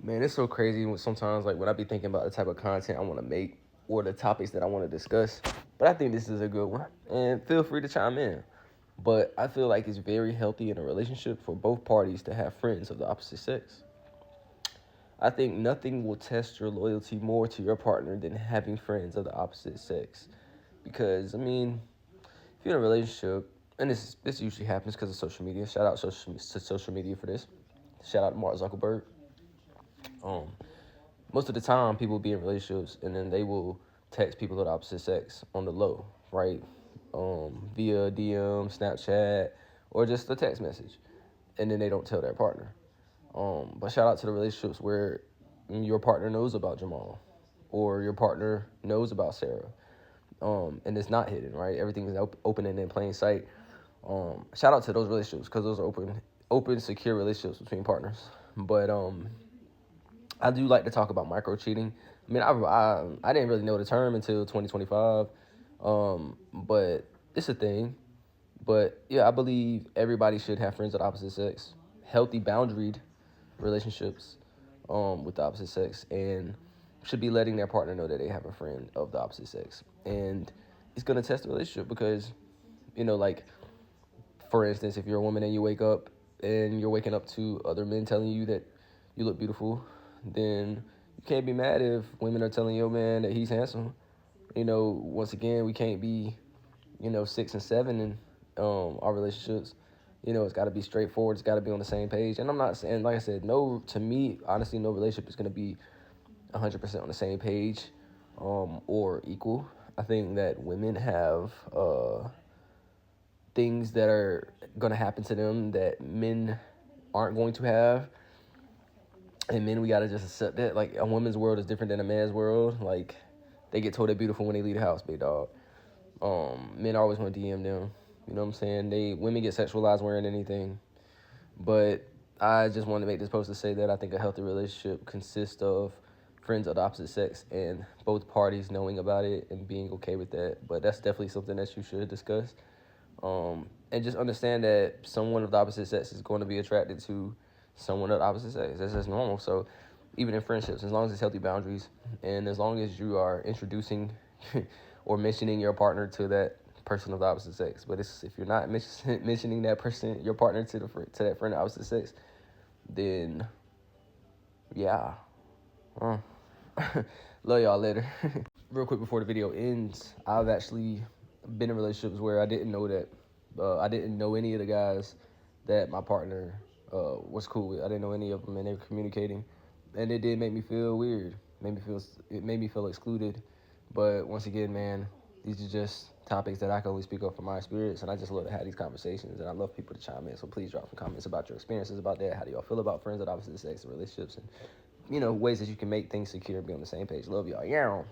Man, it's so crazy sometimes, like, when I be thinking about the type of content I want to make or the topics that I want to discuss. But I think this is a good one. And feel free to chime in. But I feel like it's very healthy in a relationship for both parties to have friends of the opposite sex. I think nothing will test your loyalty more to your partner than having friends of the opposite sex. Because, I mean, if you're in a relationship, and this usually happens because of social media. Shout out to social media for this. Shout out to Mark Zuckerberg. Um, Most of the time, people be in relationships and then they will text people of the opposite sex on the low, right? Via DM, Snapchat, or just a text message, and then they don't tell their partner. But shout out to the relationships where your partner knows about Jamal, or your partner knows about Sarah, and it's not hidden, right? Everything is open and in plain sight. Shout out to those relationships because those are open, secure relationships between partners. But I do like to talk about micro cheating. I mean, I didn't really know the term until 2025, but it's a thing. But yeah, I believe everybody should have friends of the opposite sex, healthy, boundaried relationships with the opposite sex, and should be letting their partner know that they have a friend of the opposite sex. And it's gonna test the relationship because, like, for instance, if you're a woman and you wake up and you're waking up to other men telling you that you look beautiful, then you can't be mad if women are telling your man that he's handsome. Once again, we can't be, 6 and 7 in our relationships. It's got to be straightforward. It's got to be on the same page. And I'm not saying, like I said, no, to me, honestly, no relationship is going to be 100% on the same page or equal. I think that women have things that are going to happen to them that men aren't going to have. And men, we got to just accept that. Like, a woman's world is different than a man's world. Like, they get told they're beautiful when they leave the house, big dog. Men always want to DM them. You know what I'm saying? Women get sexualized wearing anything. But I just want to make this post to say that I think a healthy relationship consists of friends of the opposite sex and both parties knowing about it and being okay with that. But that's definitely something that you should discuss. And just understand that someone of the opposite sex is going to be attracted to someone of the opposite sex. That's just normal. So even in friendships, as long as it's healthy boundaries and as long as you are introducing or mentioning your partner to that person of the opposite sex. But if you're not mentioning that person, your partner, to that friend of the opposite sex, then yeah. Love y'all later. Real quick before the video ends, I've actually been in relationships where I didn't know that. I didn't know any of the guys that my partner was cool with. I didn't know any of them, and they were communicating, and it did make me feel weird. It made me feel excluded. But once again, man, these are just topics that I can only speak of from my experience, and I just love to have these conversations, and I love people to chime in. So please drop some comments about your experiences about that. How do y'all feel about friends of the opposite sex and relationships, and ways that you can make things secure and be on the same page. Love y'all. Yeah.